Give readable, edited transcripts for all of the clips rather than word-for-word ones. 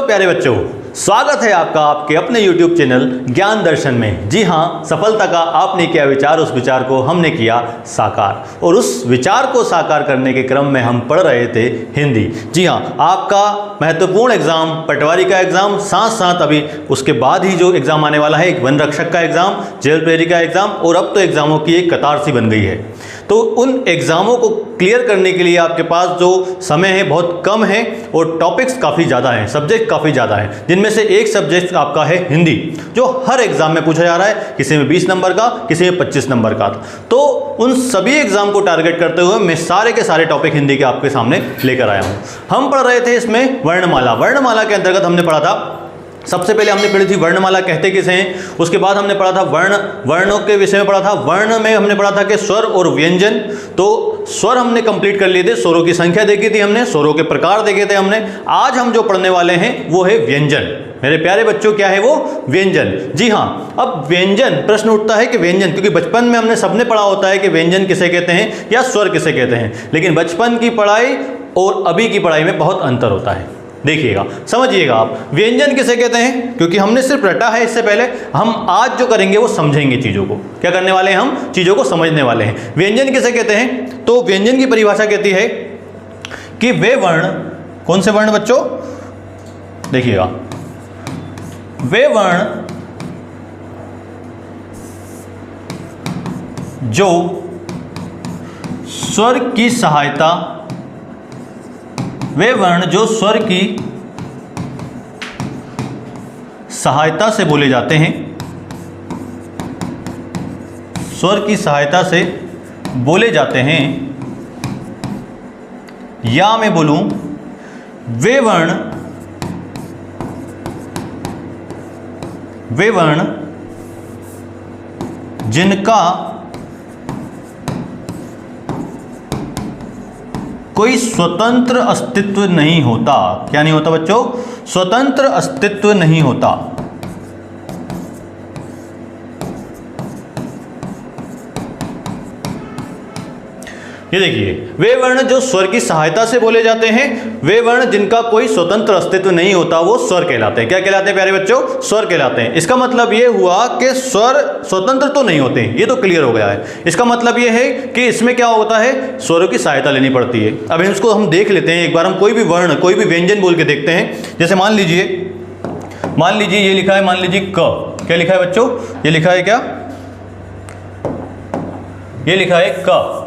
प्यारे बच्चों, स्वागत है आपका आपके अपने YouTube चैनल ज्ञान दर्शन में। जी हाँ, सफलता का आपने किया विचार, उस विचार को हमने किया साकार और उस विचार को साकार करने के क्रम में हम पढ़ रहे थे हिंदी। जी हाँ, आपका महत्वपूर्ण एग्जाम पटवारी का एग्जाम, साथ साथ अभी उसके बाद ही जो एग्जाम आने वाला है, एक वन रक्षक का एग्जाम, जेल प्रहरी का एग्जाम, और अब तो एग्जामों की एक कतार सी बन गई है। तो उन एग्जामों को क्लियर करने के लिए आपके पास जो समय है बहुत कम है और टॉपिक्स काफ़ी ज़्यादा हैं, सब्जेक्ट काफ़ी ज़्यादा हैं, जिनमें से एक सब्जेक्ट आपका है हिंदी, जो हर एग्जाम में पूछा जा रहा है, किसी में 20 नंबर का, किसी में 25 नंबर का। तो उन सभी एग्जाम को टारगेट करते हुए मैं सारे के सारे टॉपिक हिंदी के आपके सामने लेकर आया हूँ। हम पढ़ रहे थे इसमें वर्णमाला। वर्णमाला के अंतर्गत हमने पढ़ा था, सबसे पहले हमने पढ़ी थी वर्णमाला कहते किसे हैं, उसके बाद हमने पढ़ा था वर्णों के विषय में पढ़ा था। वर्ण में हमने पढ़ा था कि स्वर और व्यंजन। तो स्वर हमने कंप्लीट कर लिए थे, स्वरों की संख्या देखी थी हमने, स्वरों के प्रकार देखे थे हमने। आज हम जो पढ़ने वाले हैं वो है व्यंजन। मेरे प्यारे बच्चों, क्या है वो? व्यंजन। जी हाँ, अब व्यंजन, प्रश्न उठता है कि व्यंजन, क्योंकि बचपन में हमने सबने पढ़ा होता है कि व्यंजन किसे कहते हैं या स्वर किसे कहते हैं, लेकिन बचपन की पढ़ाई और अभी की पढ़ाई में बहुत अंतर होता है। देखिएगा, समझिएगा आप, व्यंजन किसे कहते हैं, क्योंकि हमने सिर्फ रटा है इससे पहले। हम आज जो करेंगे वो समझेंगे चीज़ों को। क्या करने वाले हैं हम? चीज़ों को समझने वाले हैं। व्यंजन किसे कहते हैं? तो व्यंजन की परिभाषा कहती है कि वे वर्ण, कौन से वर्ण बच्चों? देखिएगा, वे वर्ण जो स्वर की सहायता, वे वर्ण जो स्वर की सहायता से बोले जाते हैं, स्वर की सहायता से बोले जाते हैं, या मैं बोलूं वे वर्ण जिनका कोई स्वतंत्र अस्तित्व नहीं होता। क्या नहीं होता बच्चों? स्वतंत्र अस्तित्व नहीं होता। ये देखिए, वे वर्ण जो स्वर की सहायता से बोले जाते हैं, वे वर्ण जिनका कोई स्वतंत्र अस्तित्व नहीं होता, वो स्वर कहलाते हैं। क्या कहलाते हैं प्यारे बच्चों? स्वर कहलाते हैं। इसका मतलब ये हुआ कि स्वर स्वतंत्र तो नहीं होते, ये तो क्लियर हो गया है। इसका मतलब ये है कि इसमें क्या होता है, स्वरों की सहायता लेनी पड़ती है। अब इसको हम देख लेते हैं एक बार। हम कोई भी वर्ण, कोई भी व्यंजन बोल के देखते हैं। जैसे मान लीजिए ये लिखा है, मान लीजिए क। क्या लिखा है बच्चों? ये लिखा है क्या? ये लिखा है क।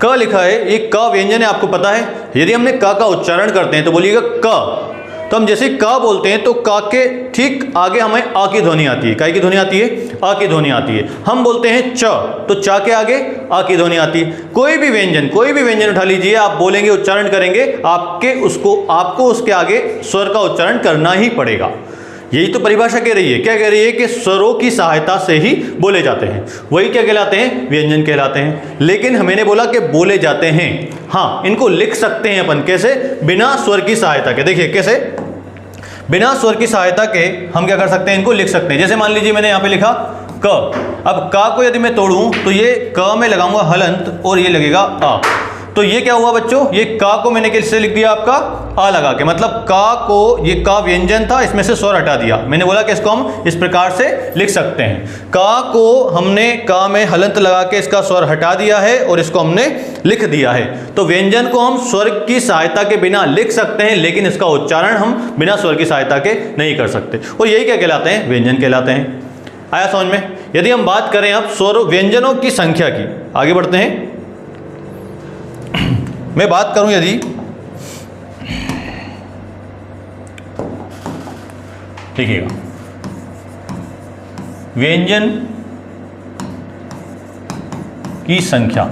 क लिखा है, ये क व्यंजन है, आपको पता है। यदि हमने क का उच्चारण करते हैं तो बोलिएगा क। तो हम जैसे क बोलते हैं तो क के ठीक आगे हमें आ की ध्वनि आती है। काय की ध्वनि आती है? आ की ध्वनि आती है। हम बोलते हैं च, तो च के आगे आ की ध्वनि आती है। कोई भी व्यंजन उठा लीजिए, आप बोलेंगे, उच्चारण करेंगे, आपको उसके आगे स्वर का उच्चारण करना ही पड़ेगा। यही तो परिभाषा कह रही है। क्या कह रही है? कि स्वरों की सहायता से ही बोले जाते हैं, वही क्या कहलाते हैं? व्यंजन कहलाते हैं। लेकिन मैंने बोला कि बोले जाते हैं। हाँ, इनको लिख सकते हैं अपन। कैसे? बिना स्वर की सहायता के। देखिए कैसे, बिना स्वर की सहायता के हम क्या कर सकते हैं? इनको लिख सकते हैं। जैसे मान लीजिए मैंने यहाँ पे लिखा क। अब क को यदि मैं तोड़ूं तो ये क में लगाऊंगा हलंत और ये लगेगा आ। तो ये क्या हुआ बच्चों? ये का को मैंने कैसे लिख दिया? आपका आ लगा के, मतलब का को, ये का व्यंजन था, इसमें से स्वर हटा दिया। मैंने बोला कि इसको हम इस प्रकार से लिख सकते हैं। का को हमने का में हलंत लगा के इसका स्वर हटा दिया है और इसको हमने लिख दिया है। तो व्यंजन को हम स्वर की सहायता के बिना लिख सकते हैं, लेकिन इसका उच्चारण हम बिना स्वर की सहायता के नहीं कर सकते। और यही क्या कहलाते हैं? व्यंजन कहलाते हैं। आया समझ में? यदि हम बात करें अब स्वर व्यंजनों की संख्या की, आगे बढ़ते हैं। मैं बात करूं यदि देखिएगा, व्यंजन की संख्या,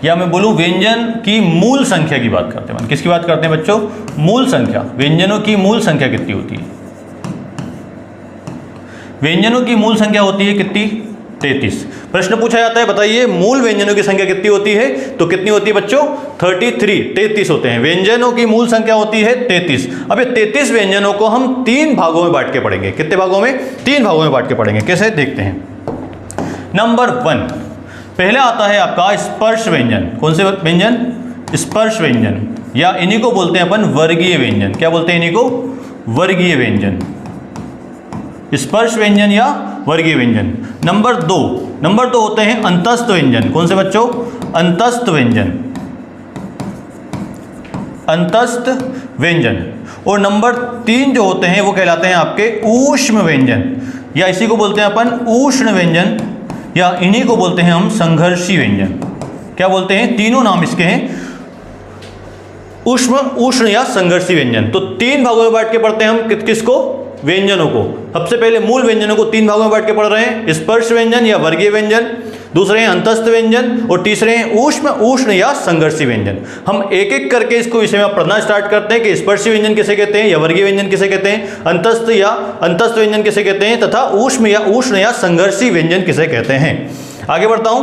या मैं बोलूं व्यंजन की मूल संख्या की बात करते हैं। किसकी बात करते हैं बच्चों? मूल संख्या। व्यंजनों की मूल संख्या कितनी होती है? व्यंजनों की मूल संख्या होती है कितनी? 33। प्रश्न पूछा जाता है, बताइए मूल व्यंजनों की संख्या कितनी होती है? तो कितनी होती है बच्चों? 33 होते हैं। व्यंजनों की मूल संख्या होती है 33। अब ये 33 व्यंजनों को हम 3 भागों में बांट के पढ़ेंगे। कितने भागों में? 3 भागों में बांट के पढ़ेंगे। कैसे? देखते हैं। नंबर 1, पहले आता है आपका स्पर्श व्यंजन। कौन से व्यंजन? स्पर्श व्यंजन, या इन्हीं को बोलते हैं अपन वर्गीय व्यंजन। क्या बोलते हैं इन्हीं को? वर्गीय व्यंजन, स्पर्श व्यंजन या वर्गीय व्यंजन। नंबर दो होते हैं अंतस्थ व्यंजन। कौन से बच्चों? अंतस्थ व्यंजन, अंतस्थ व्यंजन। और नंबर 3 जो होते हैं वो कहलाते हैं आपके ऊष्म व्यंजन, या इसी को बोलते हैं अपन उष्ण व्यंजन, या इन्हीं को बोलते हैं हम संघर्षी व्यंजन। क्या बोलते हैं? तीनों नाम इसके हैं, उष्म, उष्ण या संघर्षी व्यंजन। तो 3 भागों में बांट के पढ़ते हैं हम किसको? व्यंजनों को। सबसे पहले मूल व्यंजनों को 3 भागों में बांट के पढ़ रहे हैं, स्पर्श व्यंजन या वर्गीय व्यंजन, दूसरे हैं अंतस्थ व्यंजन, और तीसरे हैं ऊष्म, उष्ण या संघर्षी व्यंजन। हम एक एक करके इसको विषय में पढ़ना स्टार्ट करते हैं कि स्पर्शी व्यंजन किसे कहते हैं, या वर्गीय व्यंजन किसे कहते हैं, अंतस्थ व्यंजन किसे कहते हैं, तथा उष्ण या संघर्षी व्यंजन किसे कहते हैं। आगे बढ़ता हूं,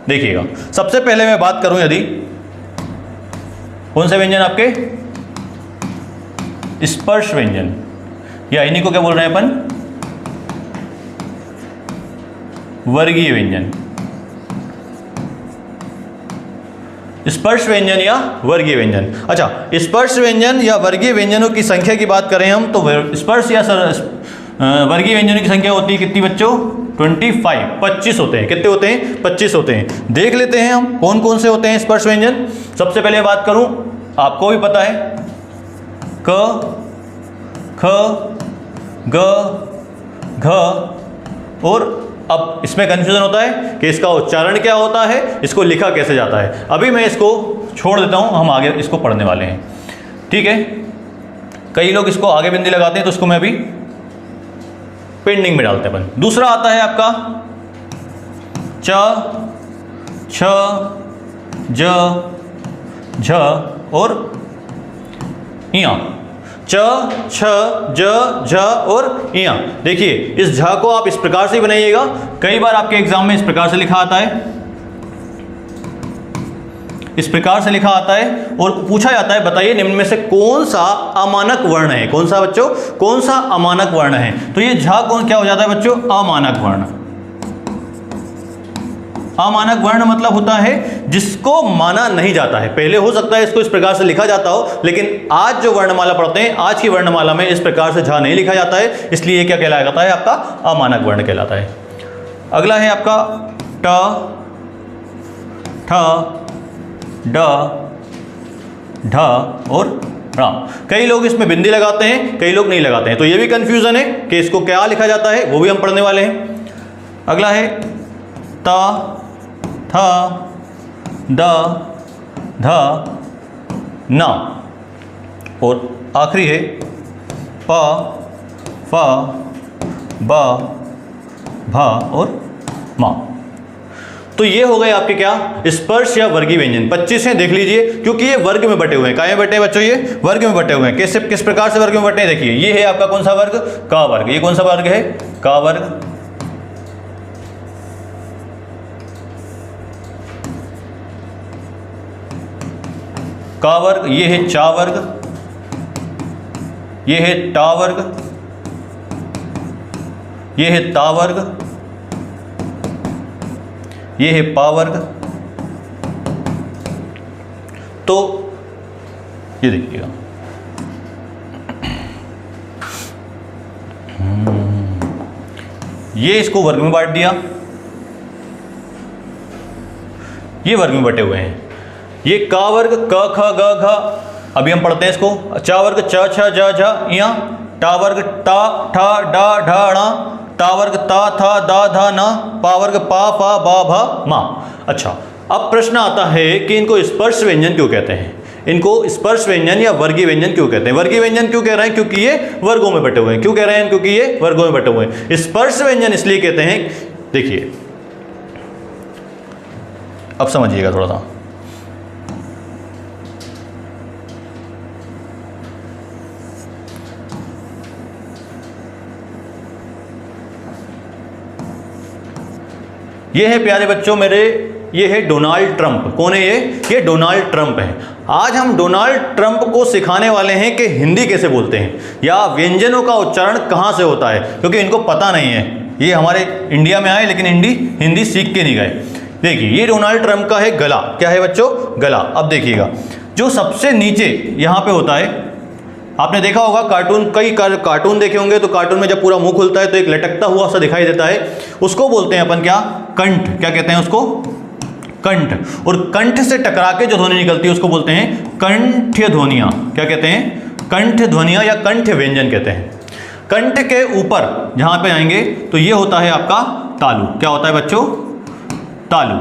देखिएगा। सबसे पहले मैं बात करूं यदि कौन से व्यंजन आपके? स्पर्श व्यंजन, या इन्हीं को क्या बोल रहे हैं अपन? वर्गीय व्यंजन। स्पर्श व्यंजन या वर्गीय व्यंजन। अच्छा, स्पर्श व्यंजन या वर्गीय व्यंजनों की संख्या की बात करें हम तो स्पर्श या वर्गीय व्यंजनों की संख्या होती है कितनी बच्चों? 25 होते हैं। कितने होते हैं? 25 होते हैं। देख लेते हैं हम कौन कौन से होते हैं स्पर्श व्यंजन। सबसे पहले बात करूं, आपको भी पता है क, ख, ग, घ, और अब इसमें कंफ्यूजन होता है कि इसका उच्चारण क्या होता है, इसको लिखा कैसे जाता है। अभी मैं इसको छोड़ देता हूं, हम आगे इसको पढ़ने वाले हैं, ठीक है। कई लोग इसको आगे बिंदी लगाते हैं तो इसको मैं अभी पेंडिंग में डालते हैं अपन। दूसरा आता है आपका च, छ, ज, झ और इया। च, छ, ज, झ और इया। देखिए इस झ को आप इस प्रकार से बनाइएगा। कई बार आपके एग्जाम में इस प्रकार से लिखा आता है, इस प्रकार से लिखा आता है, और पूछा जाता है बताइए निम्न में से कौन सा अमानक वर्ण है। कौन सा बच्चों? कौन सा अमानक वर्ण है? तो ये झ कौन क्या हो जाता है बच्चों? अमानक वर्ण। अमानक वर्ण मतलब होता है जिसको माना नहीं जाता है। पहले हो सकता है इसको इस प्रकार से लिखा जाता हो, लेकिन आज जो वर्णमाला पढ़ते हैं, आज की वर्णमाला में इस प्रकार से झ नहीं लिखा जाता है, इसलिए ये क्या कहलाता है? आपका अमानक वर्ण कहलाता है। अगला है आपका ट, ठ, ड, ढ और ण। कई लोग इसमें बिंदी लगाते हैं, कई लोग नहीं लगाते हैं, तो ये भी कंफ्यूजन है कि इसको क्या लिखा जाता है, वो भी हम पढ़ने वाले हैं। अगला है त, थ, द, ध, न, और आखिरी है प, फ, ब, भ और म। तो ये हो गए आपके क्या? स्पर्श या वर्गीय व्यंजन। 25 हैं, देख लीजिए, क्योंकि ये वर्ग में बटे हुए हैं। काय में बटे हैं बच्चों? ये वर्ग में बटे हुए हैं। कैसे, किस प्रकार से वर्ग में बटे हैं? देखिए ये है आपका कौन सा वर्ग? का वर्ग। ये कौन सा वर्ग है? का वर्ग। का वर्ग। ये है चा वर्ग, ये है टा वर्ग, ये है ता वर्ग, ये है पा वर्ग। तो ये देखिएगा, ये इसको वर्ग में बांट दिया, ये वर्ग में बटे हुए हैं। ये का वर्ग क ख ग घ, अभी हम पढ़ते हैं इसको। चा वर्ग च छ ज झ इया, टा वर्ग टा ठा डा ढ ण, ता वर्ग ता था दा धा न, पा वर्ग पा फा बा भा मा। अच्छा, अब प्रश्न आता है कि इनको स्पर्श व्यंजन क्यों कहते हैं? इनको स्पर्श व्यंजन या वर्गीय व्यंजन क्यों कहते हैं? वर्गीय व्यंजन क्यों कह रहे हैं? क्योंकि ये वर्गों में बटे हुए हैं। क्यों कह रहे हैं? क्योंकि ये वर्गों में बटे हुए हैं। स्पर्श व्यंजन इसलिए कहते हैं, देखिए अब समझिएगा थोड़ा सा। ये है प्यारे बच्चों मेरे, ये है डोनाल्ड ट्रंप। कौन है ये? ये डोनाल्ड ट्रंप है। आज हम डोनाल्ड ट्रंप को सिखाने वाले हैं कि हिंदी कैसे बोलते हैं या व्यंजनों का उच्चारण कहाँ से होता है, क्योंकि इनको पता नहीं है। ये हमारे इंडिया में आए लेकिन हिंदी सीख के नहीं गए। देखिए ये डोनाल्ड ट्रंप का है गला, क्या है बच्चों, गला। अब देखिएगा जो सबसे नीचे यहाँ पे होता है, आपने देखा होगा कार्टून, कई कार्टून देखे होंगे, तो कार्टून में जब पूरा मुंह खुलता है तो एक लटकता हुआ सा दिखाई देता है, उसको बोलते हैं अपन क्या, कंठ। क्या कहते हैं उसको, कंठ। और कंठ से टकरा के जो ध्वनि निकलती है उसको बोलते हैं कंठ्य ध्वनियां। क्या कहते हैं, कंठ ध्वनियां या कंठ व्यंजन कहते हैं। कंठ के ऊपर जहां पे आएंगे तो ये होता है आपका तालु। क्या होता है बच्चों, तालु।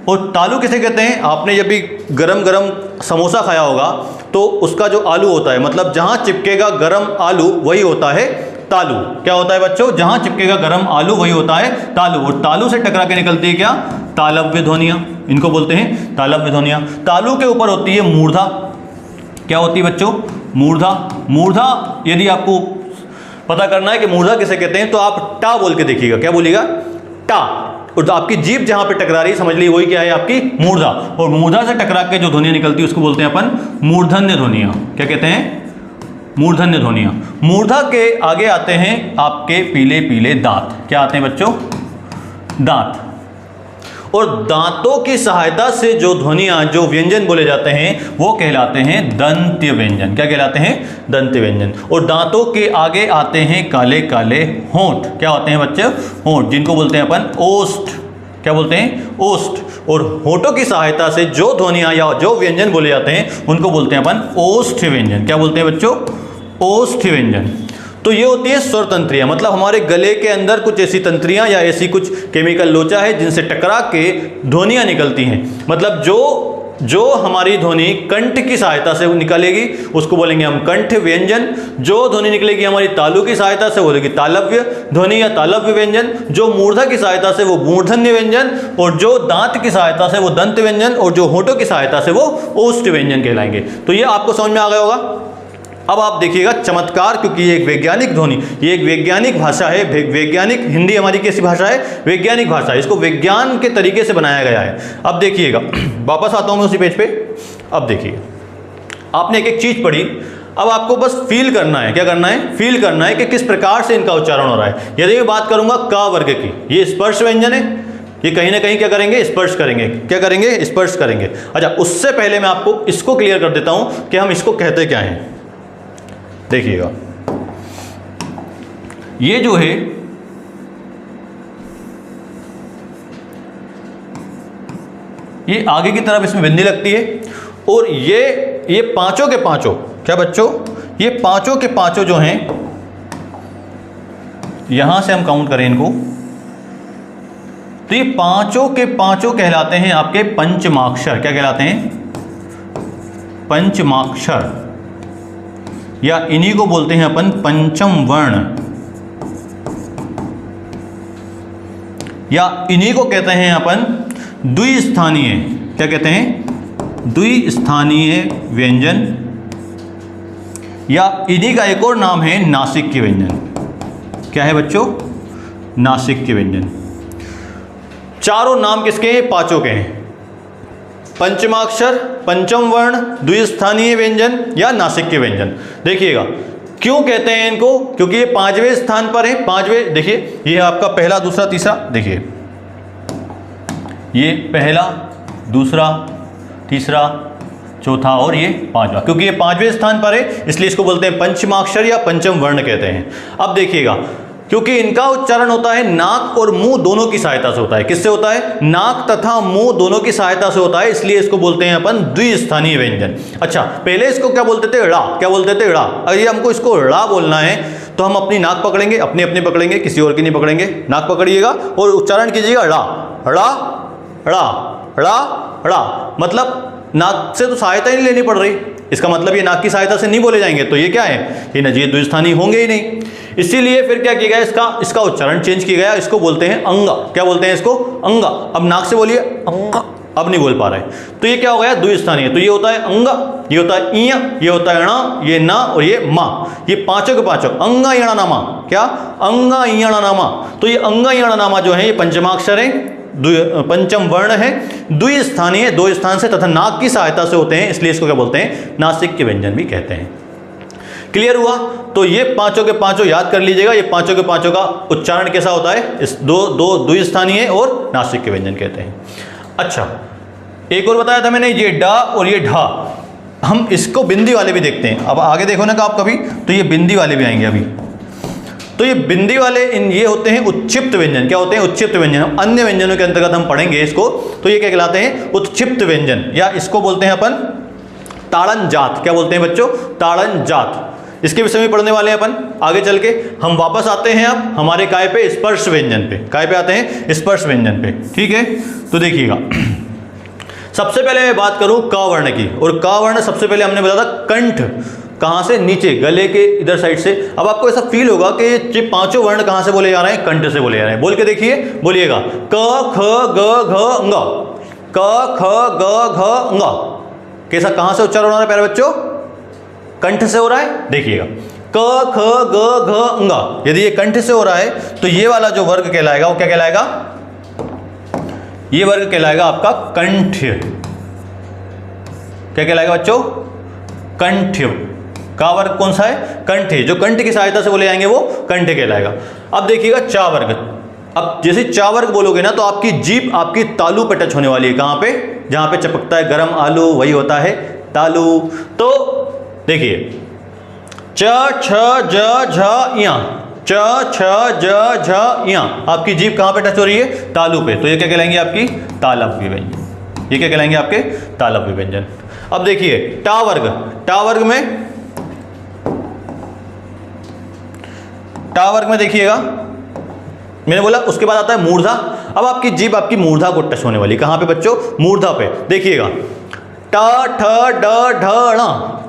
और तालु किसे कहते हैं, आपने जब भी गरम गरम समोसा खाया होगा तो उसका जो आलू होता है, मतलब जहां चिपकेगा गरम आलू वही होता है तालु। क्या होता है बच्चों, जहां चिपकेगा गरम आलू वही होता है तालु। और तालु से टकरा के निकलती है क्या, तालव्य ध्वनियां। इनको बोलते हैं तालव्य ध्वनियां। तालु के ऊपर होती है मूर्धा। क्या होती है बच्चों, मूर्धा। मूर्धा यदि आपको पता करना है कि मूर्धा किसे कहते हैं तो आप टा बोल के देखिएगा। क्या बोलिएगा, टा। और आपकी जीभ जहां पे टकरा रही है समझ लीजिए वही क्या है, आपकी मूर्धा। और मूर्धा से टकरा के जो ध्वनियां निकलती है उसको बोलते हैं अपन मूर्धन्य ध्वनियां। क्या कहते हैं, मूर्धन्य ध्वनियां। मूर्धा के आगे आते हैं आपके पीले पीले दांत। क्या आते हैं बच्चों, दांत। और दांतों की सहायता से जो ध्वनियां, जो व्यंजन बोले जाते हैं वो कहलाते हैं दंत्य व्यंजन। क्या कहलाते हैं, दंत्य व्यंजन। और दांतों के आगे आते हैं काले काले होंठ। क्या होते हैं बच्चे, होंठ, जिनको बोलते हैं अपन ओष्ठ। क्या बोलते हैं, ओष्ठ। और होंठों की सहायता से जो ध्वनियां या जो व्यंजन बोले जाते हैं उनको बोलते हैं अपन ओष्ठ व्यंजन। क्या बोलते हैं बच्चों, ओष्ठ व्यंजन। तो ये होती है स्वर तंत्रियां, मतलब हमारे गले के अंदर कुछ ऐसी तंत्रियां या ऐसी कुछ केमिकल लोचा है जिनसे टकरा के ध्वनियां निकलती हैं। मतलब जो हमारी ध्वनि कंठ की सहायता से निकलेगी उसको बोलेंगे हम कंठ व्यंजन। जो ध्वनि निकलेगी हमारी तालु की सहायता से वो बोलेगी तालव्य ध्वनि या तालव्य व्यंजन। जो मूर्धा की सहायता से वो मूर्धन्य व्यंजन। और जो दांत की सहायता से वो दंत व्यंजन। और जो होठों की सहायता से वो ओष्ठ व्यंजन कहलाएंगे। तो ये आपको समझ में आ गया होगा। अब आप देखिएगा चमत्कार, क्योंकि ये एक वैज्ञानिक ध्वनि, ये एक वैज्ञानिक भाषा है। वैज्ञानिक, हिंदी हमारी कैसी भाषा है, वैज्ञानिक भाषा है। इसको विज्ञान के तरीके से बनाया गया है। अब देखिएगा, वापस आता हूं मैं उसी पेज पे। अब देखिए, आपने एक एक चीज पढ़ी, अब आपको बस फील करना है। क्या करना है, फील करना है कि किस प्रकार से इनका उच्चारण हो रहा है। यदि मैं बात करूंगा क वर्ग की, ये स्पर्श व्यंजन है, ये कहीं ना कहीं क्या करेंगे, स्पर्श करेंगे। क्या करेंगे, स्पर्श करेंगे। अच्छा, उससे पहले मैं आपको इसको क्लियर कर देता हूं कि हम इसको कहते क्या हैं। देखिएगा, ये जो है ये आगे की तरफ इसमें बिंदी लगती है। और ये पांचों के पांचों, क्या बच्चों, ये पांचों के पांचों जो हैं, यहां से हम काउंट करें इनको तो ये पांचों के पांचों कहलाते हैं आपके पंचमाक्षर। क्या कहलाते हैं, पंचमाक्षर, या इन्हीं को बोलते हैं अपन पंचम वर्ण, या इन्हीं को कहते हैं अपन द्विस्थानीय। क्या कहते हैं, द्विस्थानीय व्यंजन, या इन्हीं का एक और नाम है नासिक्य व्यंजन। क्या है बच्चों, नासिक्य व्यंजन। चारों नाम किसके हैं, पांचों के हैं। पंचमाक्षर, पंचम वर्ण, द्विस्थानीय व्यंजन या नासिक्य व्यंजन। देखिएगा क्यों कहते हैं इनको, क्योंकि ये पांचवें स्थान पर है। पांचवें, देखिए ये है आपका पहला, दूसरा, तीसरा। देखिए ये पहला, दूसरा, तीसरा, चौथा और ये पांचवा। क्योंकि ये पांचवें स्थान पर है इसलिए इसको बोलते हैं पंचमाक्षर या पंचम वर्ण कहते हैं। अब देखिएगा, क्योंकि इनका उच्चारण होता है नाक और मुंह दोनों की सहायता से होता है। किससे होता है, नाक तथा मुंह दोनों की सहायता से होता है, इसलिए इसको बोलते हैं अपन द्विस्थानीय व्यंजन। अच्छा, पहले इसको क्या बोलते थे, ड़ा। क्या बोलते थे, ड़ा। अगर ये हमको इसको ड़ा बोलना है तो हम अपनी नाक पकड़ेंगे, अपनी अपनी पकड़ेंगे, किसी और की नहीं पकड़ेंगे। नाक पकड़िएगा और उच्चारण कीजिएगा ड़ा, ड़ा, ड़ा, ड़ा, ड़ा। मतलब नाक से तो सहायता ही नहीं लेनी पड़ रही। इसका मतलब ये नाक की सहायता से नहीं बोले जाएंगे, तो ये क्या है, ये नजीर द्विस्थानी होंगे ही नहीं। इसीलिए फिर क्या किया गया, इसका उच्चारण चेंज किया गया। इसको बोलते हैं अंगा। क्या बोलते हैं इसको, अंगा। अब नाक से बोलिए अंगा, अब नहीं बोल पा रहे, तो ये क्या हो गया, द्विस्थानीय। तो ये होता है अंगा, ये होता है इया, ये होता है णा, ये ना और ये मा। ये पांचों के पांचों अंगा इणा नामा। क्या, अंगा इणा नामा। तो ये अंगा इणा नामा जो है ये पंचमाक्षर है, पंचम वर्ण है, द्विस्थानीय, दो स्थान से तथा नाक की सहायता से होते हैं, इसलिए इसको क्या बोलते हैं, नासिक्य व्यंजन भी कहते हैं। क्लियर हुआ। तो ये पांचों के पांचों याद कर लीजिएगा, ये पांचों के पांचों का उच्चारण कैसा होता है, इस दो द्विस्थानीय और नासिक्य व्यंजन कहते हैं। अच्छा, एक और बताया था मैंने, ये डा और ये ढा, हम इसको बिंदी वाले भी देखते हैं। अब आगे देखो ना कि आप कभी, तो ये बिंदी वाले भी आएंगे अभी। तो ये बिंदी वाले ये होते हैं उत्क्षिप्त व्यंजन। क्या होते हैं? उत्क्षिप्त व्यंजन। अन्य व्यंजनों के अंतर्गत हम पढ़ेंगे इसको, तो ये क्या कहलाते हैं? उत्क्षिप्त व्यंजन, या इसको बोलते हैं अपन ताड़न जात। क्या बोलते हैं बच्चों? ताड़न जात। इसके विषय में पढ़ने वाले हैं अपन आगे चल के। हम वापस आते हैं अब हमारे काय पे? स्पर्श व्यंजन पे। काय पे आते हैं? स्पर्श व्यंजन पे। ठीक है, तो देखिएगा, सबसे पहले मैं बात करूं क वर्ण की, और क वर्ण सबसे पहले हमने बताया था कंठ, कहां से? नीचे, गले के इधर साइड से। अब आपको ऐसा फील होगा कि ये पांचों वर्ण कहां से बोले जा रहे हैं? कंठ से बोले जा रहे हैं। बोल के देखिए, बोलिएगा, क ख ग घ ङ, क ख ग घ ङ। कैसा, कहां से उच्चारण हो रहा है प्यारे बच्चों? कंठ से हो रहा है। देखिएगा, क ख ग घ ङ, यदि ये कंठ से हो रहा है तो ये वाला जो वर्ग कहलाएगा वो क्या कहलाएगा? ये वर्ग कहलाएगा आपका कंठ। क्या कहलाएगा बच्चों? कंठ। का वर्ग कौन सा है? कंठ। जो कंठ की सहायता से बोले जाएंगे वो कंठ कहलाएगा। अब देखिएगा चा वर्ग। अब जैसे चा वर्ग बोलोगे ना, तो आपकी जीभ आपकी तालू पे टच होने वाली है। कहां पे? जहां पे चपकता है गरम आलू, वही होता है तालू। तो देखिए, च छ ज झ या, च छ ज झ या, आपकी जीभ कहां पे टच हो रही है? तालू पे। तो ये क्या कहलाएंगे? आपकी तालव्य व्यंजन। ये क्या कहलाएंगे? आपके तालव्य व्यंजन। अब देखिए टा वर्ग। टा वर्ग में, टा वर्ग में देखिएगा, मैंने बोला उसके बाद आता है मूर्धा। अब आपकी जीभ आपकी मूर्धा को टच होने वाली। कहां पे बच्चों? मूर्धा पे। देखिएगा, टा ठ ड ढ ण,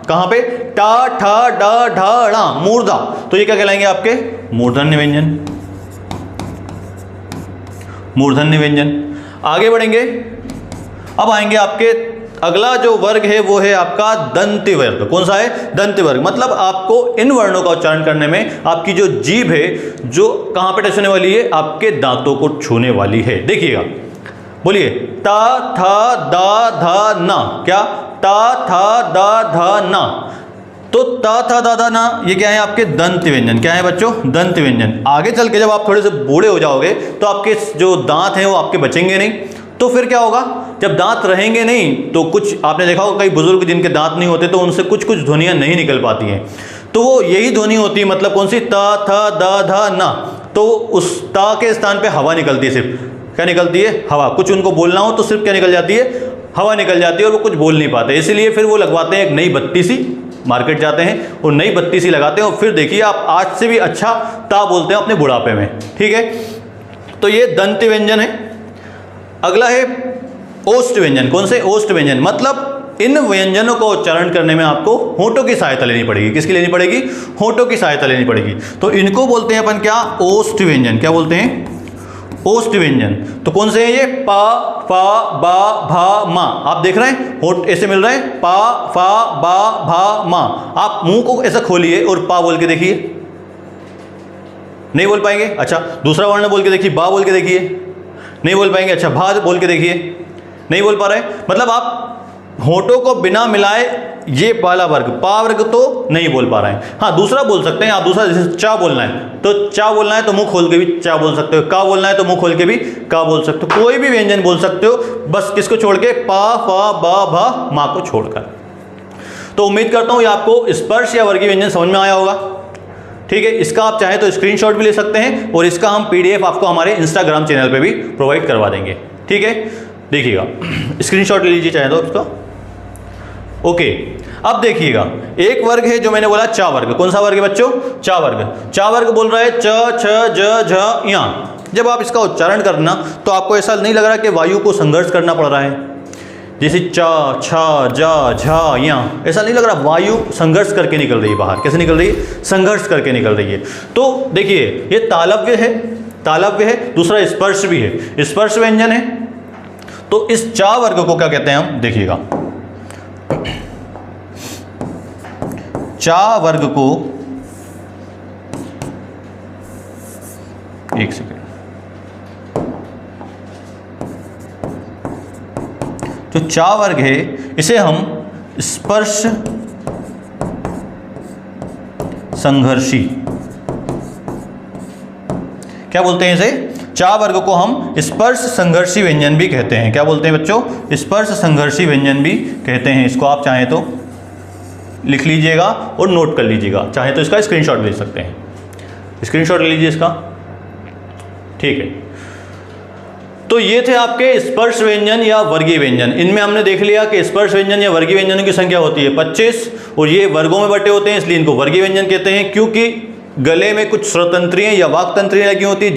कहां पे? टा ठ ड ढ ण, मूर्धा। तो ये क्या कहलाएंगे? आपके मूर्धन्य व्यंजन। मूर्धन्य व्यंजन। आगे बढ़ेंगे, अब आएंगे आपके अगला जो वर्ग है वो है आपका दंती वर्ग। कौन सा है? दंती वर्ग। मतलब आपको इन वर्णों का उच्चारण करने में आपकी जो जीभ है, जो कहां पे टच होने वाली है? आपके दांतों को छूने वाली है। देखिएगा, बोलिए, ता था दा धा ना। क्या? ता था दा धा ना। तो ता था दा धा ना, ये क्या है? आपके दंत व्यंजन। क्या है बच्चों? दंत व्यंजन। आगे चल के जब आप थोड़े से बूढ़े हो जाओगे तो आपके जो दांत हैं वो आपके बचेंगे नहीं। तो फिर क्या होगा? जब दांत रहेंगे नहीं तो कुछ आपने देखा होगा, कई बुजुर्ग जिनके दांत नहीं होते तो उनसे कुछ कुछ ध्वनियां नहीं निकल पाती हैं। तो वो यही ध्वनि होती है, मतलब कौन सी? ता था दा धा ना। तो उस ता के स्थान पे हवा निकलती है। सिर्फ क्या निकलती है? हवा। कुछ उनको बोलना हो तो सिर्फ क्या निकल जाती है? हवा निकल जाती है, और वो कुछ बोल नहीं पाते। इसलिए फिर वो लगवाते हैं एक नई बत्ती सी, मार्केट जाते हैं और नई बत्ती सी लगाते हैं, और फिर देखिए आप आज से भी अच्छा ता बोलते हैं अपने बुढ़ापे में। ठीक है, तो ये दंत व्यंजन है। अगला है ओष्ठ व्यंजन। कौन से? ओष्ठ व्यंजन। मतलब इन व्यंजनों का उच्चारण करने में आपको होठों की सहायता लेनी पड़ेगी। किसकी लेनी पड़ेगी? होठों की सहायता लेनी पड़ेगी। तो इनको बोलते हैं अपन क्या? ओष्ठ व्यंजन। क्या बोलते हैं? ओष्ठ व्यंजन। तो कौन से हैं ये? पा, फा, बा, भा, मा। आप देख रहे हैं होठ ऐसे मिल रहे हैं, पा, फा, बा, भा, मा। आप मुंह को ऐसा खोलिए और पा बोल के देखिए, नहीं बोल पाएंगे। अच्छा, दूसरा वर्ण बोल के देखिए, बा बोल के देखिए, नहीं बोल पाएंगे। अच्छा, भा बोल के देखिए, नहीं बोल पा रहे। मतलब आप होठों को बिना मिलाए ये पहला वर्ग, पा वर्ग तो नहीं बोल पा रहे हैं। हाँ, दूसरा बोल सकते हैं आप। दूसरा जैसे चा बोलना है तो चा बोलना है तो मुंह खोल के भी चा बोल सकते हो। का बोलना है तो मुंह खोल के भी का बोल सकते हो। कोई भी व्यंजन बोल सकते हो, बस किसको छोड़ के? पा, फा, बा, भा, मा को छोड़कर। तो उम्मीद करता हूं ये आपको स्पर्श या वर्गीय व्यंजन समझ में आया होगा। ठीक है, इसका आप चाहें तो स्क्रीनशॉट भी ले सकते हैं, और इसका हम पीडीएफ आपको हमारे इंस्टाग्राम चैनल पे भी प्रोवाइड करवा देंगे। ठीक है, देखिएगा, स्क्रीनशॉट ले लीजिए चाहे तो उसका। ओके, अब देखिएगा, एक वर्ग है जो मैंने बोला चा वर्ग। कौन सा वर्ग है बच्चों? चा वर्ग। चा वर्ग बोल रहा है च छ ज झ या। जब आप इसका उच्चारण करना तो आपको ऐसा नहीं लग रहा कि वायु को संघर्ष करना पड़ रहा है, जैसे चा, छ, जा, झा, या। ऐसा नहीं लग रहा, वायु संघर्ष करके निकल रही है बाहर। कैसे निकल रही है? संघर्ष करके निकल रही है। तो देखिए, ये तालव्य है, तालव्य है। दूसरा स्पर्श भी है, स्पर्श व्यंजन है। तो इस चा वर्ग को क्या कहते हैं हम? देखिएगा, चा वर्ग को, एक सेकेंड, जो चा वर्ग है इसे हम स्पर्श संघर्षी, क्या बोलते हैं इसे? चा वर्ग को हम स्पर्श संघर्षी व्यंजन भी कहते हैं। क्या बोलते हैं बच्चों? स्पर्श संघर्षी व्यंजन भी कहते हैं। इसको आप चाहें तो लिख लीजिएगा और नोट कर लीजिएगा, चाहे तो इसका स्क्रीनशॉट ले सकते हैं। स्क्रीनशॉट ले लीजिए इसका, ठीक है। तो ये थे आपके स्पर्श व्यंजन या वर्गीय व्यंजन। इनमें हमने देख लिया कि स्पर्श व्यंजन या वर्गीय व्यंजनों की संख्या होती है 25 और ये वर्गों में बटे होते हैं, इसलिए इनको वर्गीय व्यंजन कहते हैं। क्योंकि गले में कुछ स्वतंत्रियां या वाक्तंत्रियां लगी होती हैं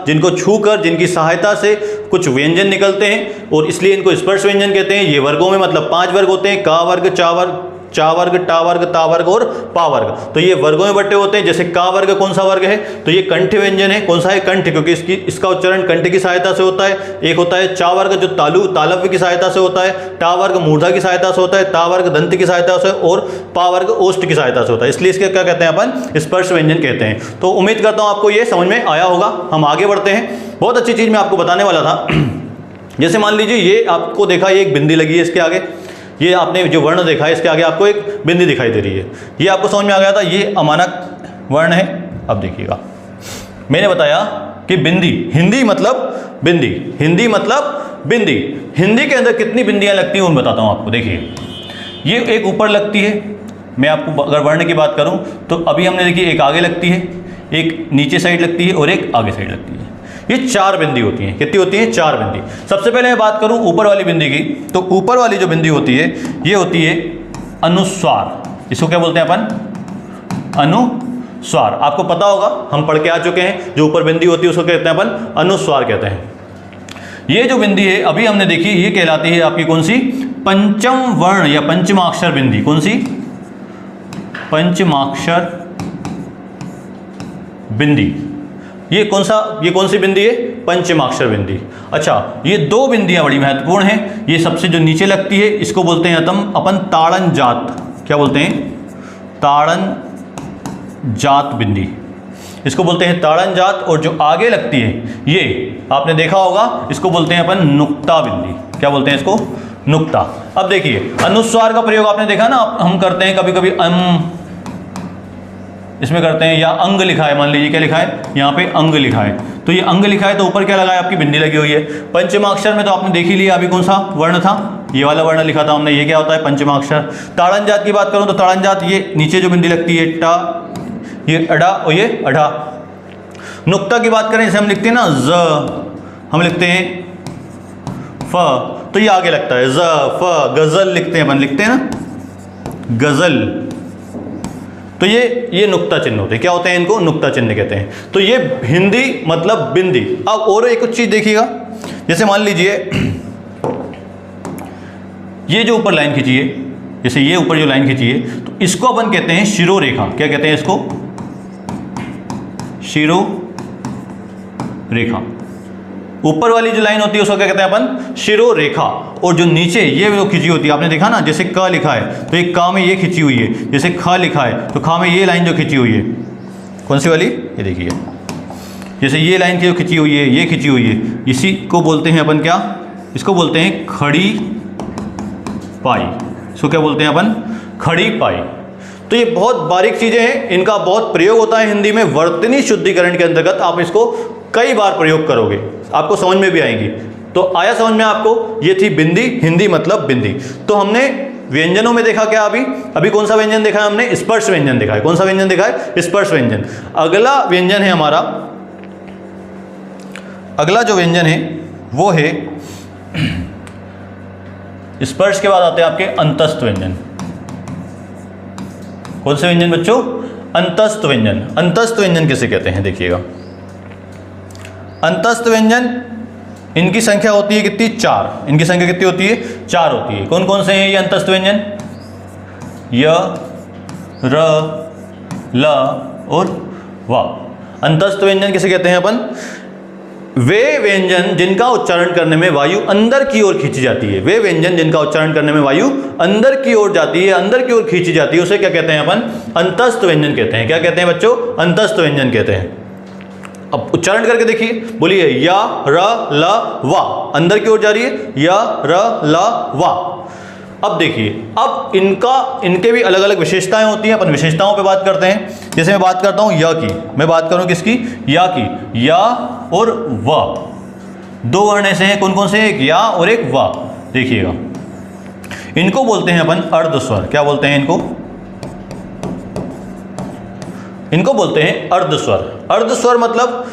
जिनको छूकर, जिनकी सहायता से कुछ व्यंजन निकलते हैं, और इसलिए इनको स्पर्श व्यंजन कहते हैं। ये वर्गों में मतलब 5 वर्ग होते हैं, का वर्ग, चा वर्ग, चा वर्ग, टा वर्ग, ता वर्ग और पा वर्ग। तो ये वर्गों में बटे होते हैं। जैसे का वर्ग कौन सा वर्ग है? तो ये कंठ व्यंजन है। कौन सा है? कंठ, क्योंकि इसका उच्चारण कंठ की सहायता से होता है। एक होता है चा वर्ग जो तालव्य की सहायता से होता है, टा वर्ग मूर्धा की सहायता से होता है, ता वर्ग दंत की सहायता से, और पा वर्ग ओष्ठ की सहायता से होता है। इसलिए इसके क्या कहते हैं अपन? स्पर्श व्यंजन कहते हैं। तो उम्मीद करता हूं आपको ये समझ में आया होगा। हम आगे बढ़ते हैं। बहुत अच्छी चीज मैं आपको बताने वाला था। जैसे मान लीजिए ये आपको देखा, ये एक बिंदी लगी है इसके आगे, ये आपने जो वर्ण देखा है इसके आगे आपको एक बिंदी दिखाई दे रही है। ये आपको समझ में आ गया था, ये अमानक वर्ण है। अब देखिएगा, मैंने बताया कि बिंदी, हिंदी मतलब बिंदी, हिंदी मतलब बिंदी। हिंदी के अंदर कितनी बिंदियां लगती हैं उन बताता हूं आपको। देखिए, ये एक ऊपर लगती है। मैं आपको अगर वर्ण की बात करूं तो अभी हमने देखी एक आगे लगती है, एक नीचे साइड लगती है और एक आगे साइड लगती है। ये 4 बिंदी होती हैं। कितनी होती हैं? 4 बिंदी। सबसे पहले मैं बात करूं ऊपर वाली बिंदी की, तो ऊपर वाली जो बिंदी होती है ये होती है अनुस्वार। इसको क्या बोलते हैं अपन? अनुस्वार। आपको पता होगा, हम पढ़ के आ चुके हैं, जो ऊपर बिंदी होती है उसको कहते हैं अपन अनुस्वार कहते हैं। ये जो बिंदी है अभी हमने देखी, ये कहलाती है आपकी कौन सी? पंचम वर्ण या पंचमाक्षर बिंदी। कौन सी? पंचमाक्षर बिंदी। ये कौन सी बिंदी है? पंचमाक्षर बिंदी। अच्छा, ये 2 बिंदियां बड़ी महत्वपूर्ण हैं। ये सबसे जो नीचे लगती है इसको बोलते हैं अपन ताड़न जात। क्या बोलते हैं? ताड़न जात बिंदी, इसको बोलते हैं ताड़न जात। और जो आगे लगती है ये आपने देखा होगा, इसको बोलते हैं अपन नुक्ता बिंदी। क्या बोलते हैं इसको? नुक्ता। अब देखिए, अनुस्वार का प्रयोग आपने देखा ना, हम करते हैं कभी कभी इसमें करते हैं, या अंग लिखा है, मान लीजिए क्या लिखा है यहाँ पे? अंग लिखा है। तो ये अंग लिखा है तो ऊपर क्या लगा है? आपकी बिंदी लगी हुई है। पंचमाक्षर में तो आपने देख ही लिया, अभी कौन सा वर्ण था? ये वाला वर्ण लिखा था हमने। ये क्या होता है? पंचमाक्षर। ताड़न जात की बात करूं तो ताड़न जात, ये नीचे जो बिंदी लगती है टा, ये अड़ा और ये अढ़ा। नुक्ता की बात करें, इसे हम लिखते हैं ना ज, हम लिखते हैं फ, तो ये आगे लगता है ज फ। गजल लिखते हैं अपन, लिखते हैं ना गजल। तो ये नुक्ता चिन्ह होते हैं। क्या होते हैं? इनको नुक्ता चिन्ह कहते हैं। तो ये हिंदी मतलब बिंदी। अब और एक कुछ चीज देखिएगा, जैसे मान लीजिए ये जो ऊपर लाइन खींची है, जैसे ये ऊपर जो लाइन खींची है, तो इसको अपन कहते हैं शिरोरेखा। क्या कहते हैं इसको? शिरोरेखा। ऊपर वाली जो लाइन होती है उसको क्या कहते हैं अपन? शिरोरेखा। और जो नीचे ये जो खिंची होती है, आपने देखा ना, जैसे क लिखा है तो एक का में ये खिंची हुई है, जैसे ख लिखा है तो खा में ये लाइन जो खिंची हुई है, कौन सी वाली? ये देखिए, जैसे ये लाइन की जो खिंची हुई है, ये खिंची हुई है, इसी को बोलते हैं अपन क्या? इसको बोलते हैं खड़ी पाई। इसको क्या बोलते हैं अपन? खड़ी पाई। तो ये बहुत बारीक चीजें हैं, इनका बहुत प्रयोग होता है हिंदी में। वर्तनी शुद्धिकरण के अंतर्गत आप इसको कई बार प्रयोग करोगे, आपको समझ में भी आएंगी। तो आया समझ में आपको? ये थी बिंदी, हिंदी मतलब बिंदी। तो हमने व्यंजनों में देखा क्या? अभी कौन सा व्यंजन देखा है हमने? स्पर्श व्यंजन देखा है। कौन सा व्यंजन देखा है? स्पर्श व्यंजन। अगला व्यंजन है हमारा, अगला जो व्यंजन है वो है, स्पर्श के बाद आते हैं आपके अंतस्थ व्यंजन। कौन से व्यंजन बच्चों? अंतस्थ व्यंजन। अंतस्थ व्यंजन किसे कहते हैं? देखिएगा, अंतस्थ व्यंजन, इनकी संख्या होती है कितनी? 4। इनकी संख्या कितनी होती है? 4 होती है। कौन कौन से हैं ये अंतस्थ व्यंजन? य, र, ल और व। अंतस्थ व्यंजन किसे कहते हैं अपन? वे व्यंजन जिनका उच्चारण करने में वायु अंदर की ओर खींची जाती है। वे व्यंजन जिनका उच्चारण करने में वायु अंदर की ओर जाती है, अंदर की ओर खींची जाती है, उसे क्या कहते हैं अपन? अंतस्थ व्यंजन कहते हैं। क्या कहते हैं बच्चों? अंतस्थ व्यंजन कहते हैं। अब उच्चारण करके देखिए, बोलिए या, र, ल, वा। अंदर की ओर जा रही है, या, र, ल, वा। अब देखिए, अब इनके भी अलग अलग विशेषताएं होती हैं। अपन विशेषताओं पे बात करते हैं। जैसे मैं बात करता हूं य की, मैं बात करूं किसकी, या की। या और व, दो वर्ण ऐसे हैं, कौन कौन से, एक या और एक वा। देखिएगा, इनको बोलते हैं अपन अर्धस्वर। क्या बोलते हैं इनको, इनको बोलते हैं अर्धस्वर। अर्धस्वर मतलब,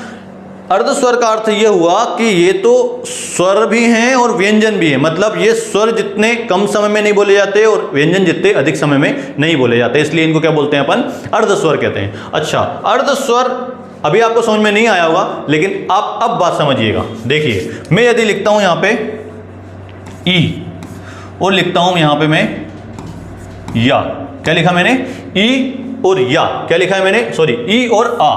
अर्धस्वर का अर्थ ये हुआ कि ये तो स्वर भी हैं और व्यंजन भी हैं। मतलब ये स्वर जितने कम समय में नहीं बोले जाते और व्यंजन जितने अधिक समय में नहीं बोले जाते, इसलिए इनको क्या बोलते हैं अपन, अर्धस्वर कहते हैं। अच्छा, अर्धस्वर अभी आपको समझ में नहीं आया होगा, लेकिन आप अब बात समझिएगा। देखिए, मैं यदि लिखता हूं यहां पे ई और लिखता हूं यहां पे मैं या, क्या लिखा मैंने, ई और या। क्या लिखा है मैंने, सॉरी, ई और आ,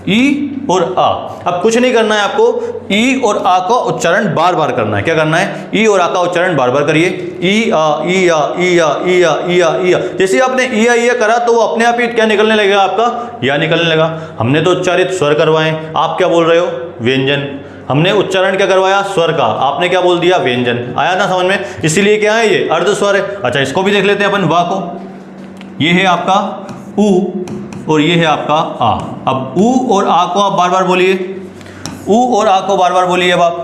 ई और आ। अब कुछ नहीं करना है आपको, ई और आ का उच्चारण बार बार करना है। क्या करना है, ई और आ का उच्चारण बार बार करिए। ई आ, ई आ, ई आ, ई आ, ई आ, ई आ। जैसे आपने ई आ करा तो वो अपने आप ही क्या निकलने लगेगा, आपका या निकलने लगा। हमने तो उच्चारित स्वर करवाए, आप क्या बोल रहे हो, व्यंजन। हमने उच्चारण क्या करवाया, स्वर का, आपने क्या बोल दिया, व्यंजन। आया ना समझ में, इसीलिए क्या है, ये अर्धस्वर है। अच्छा, इसको भी देख लेते हैं अपन, वा को। ये है आपका उ और ये है आपका आ। अब उ और आ को आप बार बार बोलिए, उ और आ को बार बार बोलिए। अब आप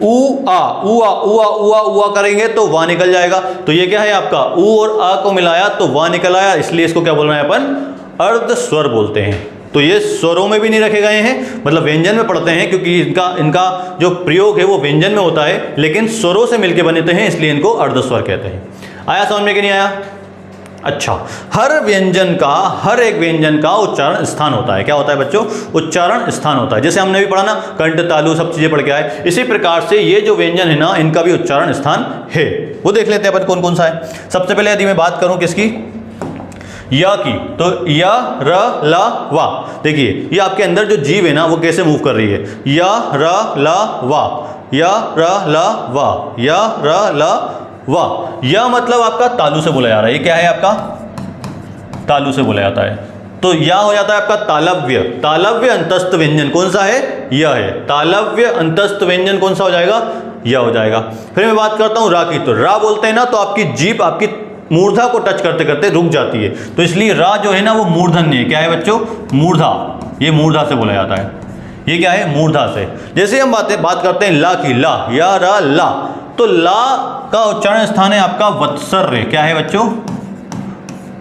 उ आ, उ आ, उ आ, उ आ, उ आ करेंगे तो वा निकल जाएगा। तो ये क्या है आपका, उ और आ को मिलाया तो वा निकल आया, इसलिए इसको क्या बोल रहे हैं अपन, अर्धस्वर बोलते हैं। तो ये स्वरों में भी नहीं रखे गए हैं, मतलब व्यंजन में पढ़ते हैं, क्योंकि इनका जो प्रयोग है वो व्यंजन में होता है, लेकिन स्वरों से मिलकर बनते हैं, इसलिए इनको अर्धस्वर कहते हैं। आया समझ में कि नहीं आया। अच्छा, हर व्यंजन का, हर एक व्यंजन का उच्चारण स्थान होता है। क्या होता है बच्चों, उच्चारण स्थान होता है। जैसे हमने भी पढ़ा ना, कंठ, तालु, सब चीजें पढ़ के आए, इसी प्रकार से ये जो व्यंजन है ना, इनका भी उच्चारण स्थान है। वो देख लेते हैं अपन कौन कौन सा है। सबसे पहले यदि मैं बात करूं किसकी, या की, तो या, र, ला, वा। देखिए, ये आपके अंदर जो जीव है ना, वो कैसे मूव कर रही है, या, र, ला, वा, या, र, ला, वा, या, र, ला, वाह। यह मतलब आपका तालु से बोला जा रहा है। ये क्या है आपका, तालु से बोला जाता है। तो यह हो जाता है आपका तालव्य। तालव्य अंतस्थ व्यंजन कौन सा है, यह है। तालव्य अंतस्थ व्यंजन कौन सा हो जाएगा, यह हो जाएगा। फिर मैं बात करता हूं रा की, तो रा बोलते हैं ना, तो आपकी जीभ आपकी मूर्धा को टच करते करते रुक जाती है, तो इसलिए रा जो है ना वो मूर्धन्य है। क्या है बच्चों, मूर्धा। ये मूर्धा से बोला जाता है। ये क्या है, मूर्धा से। जैसे हम बात करते हैं ला की, ला, या, रा, ला, तो ला का उच्चारण स्थान है आपका वत्सर्य। क्या है बच्चों,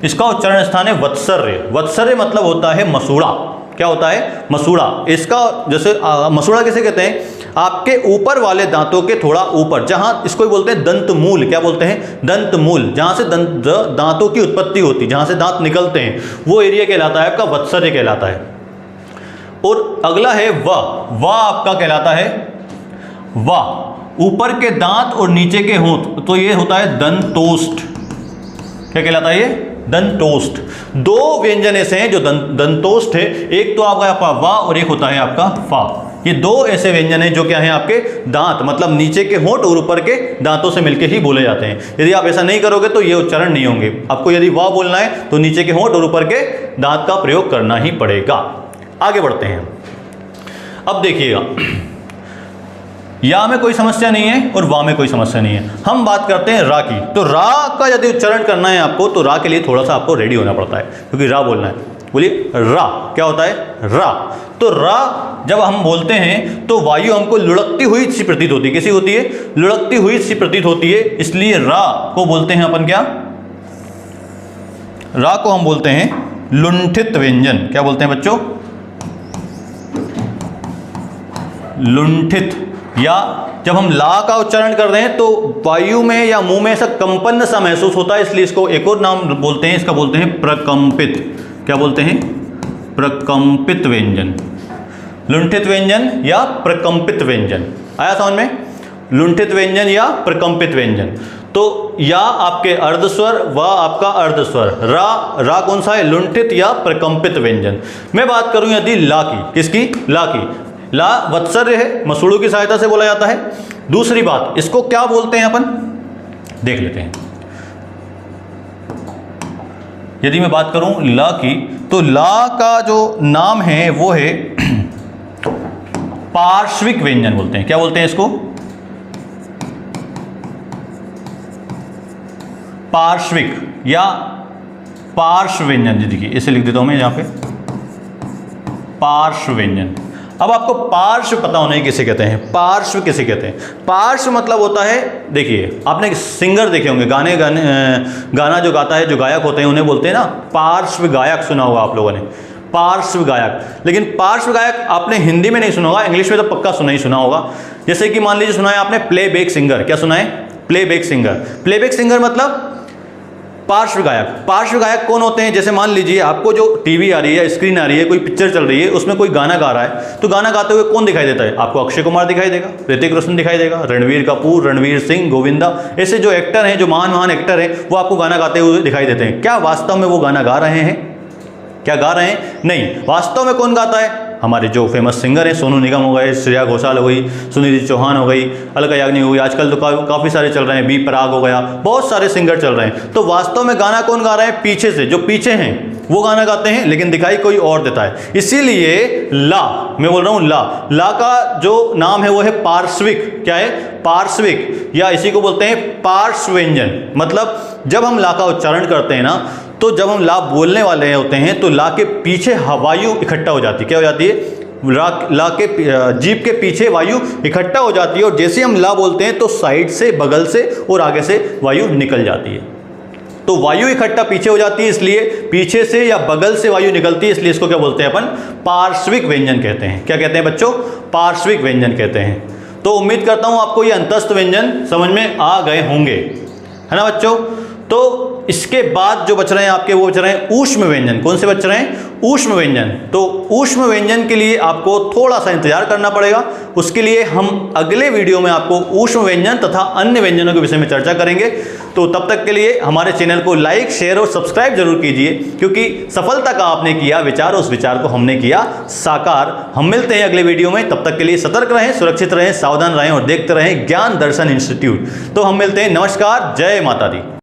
इसका उच्चारण स्थान है वत्सर्य। वत्सर्य मतलब होता है मसूड़ा। क्या होता है, मसूड़ा। इसका जैसे मसूड़ा किसे कहते हैं, आपके ऊपर वाले दांतों के थोड़ा ऊपर, जहां इसको ही बोलते हैं दंत मूल। क्या बोलते हैं, दंत मूल। जहां से दांतों की उत्पत्ति होती है, जहां से दांत निकलते हैं, वो एरिया कहलाता है आपका वत्सर्य कहलाता है। और अगला है वा आपका कहलाता है वा, ऊपर के दांत और नीचे के होंठ, तो ये होता है दंतोष्ठ। क्या कहलाता है, ये दंतोष्ठ। दो व्यंजन ऐसे हैं जो दंतोष्ठ है, एक तो आपका वा और एक होता है आपका फा। ये दो ऐसे व्यंजन हैं जो क्या हैं, आपके दांत मतलब नीचे के होंठ और ऊपर के दांतों से मिलकर ही बोले जाते हैं। यदि आप ऐसा नहीं करोगे तो ये उच्चारण नहीं होंगे। आपको यदि वा बोलना है तो नीचे के होंठ और ऊपर के दांत का प्रयोग करना ही पड़ेगा। आगे बढ़ते हैं। अब देखिएगा, या में कोई समस्या नहीं है और वा में कोई समस्या नहीं है। हम बात करते हैं रा की। तो रा का यदि उच्चारण करना है आपको, तो रा के लिए थोड़ा सा आपको रेडी होना पड़ता है, क्योंकि रा बोलना है। बोलिए रा। क्या होता है, रा। तो रा जब हम बोलते हैं तो वायु हमको लुढ़कती हुई सी प्रतीत होती है। कैसी होती है, लुढ़कती हुई सी प्रतीत होती है, इसलिए रा को बोलते हैं अपन क्या, रा को हम बोलते हैं लुंठित व्यंजन। क्या बोलते हैं बच्चों, लुंठित। या जब हम ला का उच्चारण कर रहे हैं तो वायु में या मुंह में ऐसा कंपन सा महसूस होता है, इसलिए इसको एक और नाम बोलते हैं, इसका बोलते हैं प्रकंपित। क्या बोलते हैं, प्रकंपित व्यंजन। लुंठित व्यंजन या प्रकंपित व्यंजन। आया समझ में, लुंठित व्यंजन या प्रकंपित व्यंजन। तो या आपके अर्धस्वर, व आपका अर्धस्वर। रा कौन सा है, लुंठित या प्रकंपित व्यंजन। मैं बात करूं यदि ला की, किसकी, ला की। ला वत्सर्य है, मसूड़ों की सहायता से बोला जाता है। दूसरी बात, इसको क्या बोलते हैं अपन, देख लेते हैं। यदि मैं बात करूं ला की, तो ला का जो नाम है वो है पार्श्विक व्यंजन बोलते हैं। क्या बोलते हैं इसको, पार्श्विक या पार्श्व व्यंजन। जी देखिए इसे लिख देता हूं मैं यहाँ पे, पार्श्व व्यंजन। अब आपको पार्श्व पता होना है किसे कहते हैं, पार्श्व किसे कहते हैं। पार्श्व मतलब होता है, देखिए आपने सिंगर देखे होंगे, गाना जो गाता है, जो गायक होते हैं उन्हें बोलते हैं ना पार्श्व गायक, सुना होगा आप लोगों ने, पार्श्व गायक। लेकिन पार्श्व गायक आपने हिंदी में नहीं सुना होगा, इंग्लिश में तो पक्का सुना ही सुना होगा। जैसे कि मान लीजिए सुना है आपने प्लेबैक सिंगर, क्या सुना है, प्लेबैक सिंगर। प्लेबैक सिंगर मतलब पार्श्व गायक। पार्श्व गायक कौन होते हैं, जैसे मान लीजिए आपको जो टीवी आ रही है, स्क्रीन आ रही है, कोई पिक्चर चल रही है, उसमें कोई गाना गा रहा है, तो गाना गाते हुए कौन दिखाई देता है आपको, अक्षय कुमार दिखाई देगा, ऋतिक रोशन दिखाई देगा, रणवीर कपूर, रणवीर सिंह, गोविंदा, ऐसे जो एक्टर हैं, जो महान महान एक्टर हैं, वो आपको गाना गाते हुए दिखाई देते हैं। क्या वास्तव में वो गाना गा रहे हैं, क्या गा रहे हैं, नहीं। वास्तव में कौन गाता है, हमारे जो फेमस सिंगर हैं, सोनू निगम हो गए, श्रेया घोषाल हो गई, सुनिधि चौहान हो गई, अलका याग्निक हो गई, आजकल तो काफ़ी सारे चल रहे हैं, बी प्राक हो गया, बहुत सारे सिंगर चल रहे हैं। तो वास्तव में गाना कौन गा रहा है, पीछे से जो पीछे हैं वो गाना गाते हैं, लेकिन दिखाई कोई और देता है। इसीलिए ला, मैं बोल रहा हूँ ला का जो नाम है वो है पार्श्विक। क्या है, पार्श्विक, या इसी को बोलते हैं पार्श्व व्यंजन। मतलब जब हम ला का उच्चारण करते हैं ना, तो जब हम ला बोलने वाले होते हैं तो ला के पीछे वायु इकट्ठा हो जाती है। क्या हो जाती है, ला के जीभ के पीछे वायु इकट्ठा हो जाती है, और जैसे हम ला बोलते हैं तो साइड से, बगल से और आगे से वायु निकल जाती है। तो वायु इकट्ठा पीछे हो जाती है, इसलिए पीछे से या बगल से वायु निकलती है, इसलिए इसको क्या बोलते हैं अपन, पार्श्विक व्यंजन कहते हैं। क्या कहते हैं बच्चों, पार्श्विक व्यंजन कहते हैं। तो उम्मीद करता हूं आपको ये अंतस्थ व्यंजन समझ में आ गए होंगे, है ना बच्चों। तो इसके बाद जो बच रहे हैं आपके, वो बच रहे हैं ऊष्म व्यंजन। कौन से बच रहे हैं, ऊष्म व्यंजन। तो ऊष्म व्यंजन के लिए आपको थोड़ा सा इंतजार करना पड़ेगा। उसके लिए हम अगले वीडियो में आपको ऊष्म व्यंजन तथा अन्य व्यंजनों के विषय में चर्चा करेंगे। तो तब तक के लिए हमारे चैनल को लाइक, शेयर और सब्सक्राइब जरूर कीजिए, क्योंकि सफलता का आपने किया विचार, उस विचार को हमने किया साकार। हम मिलते हैं अगले वीडियो में, तब तक के लिए सतर्क रहें, सुरक्षित रहें, सावधान रहें और देखते रहें ज्ञान दर्शन इंस्टीट्यूट। तो हम मिलते हैं, नमस्कार, जय माता दी।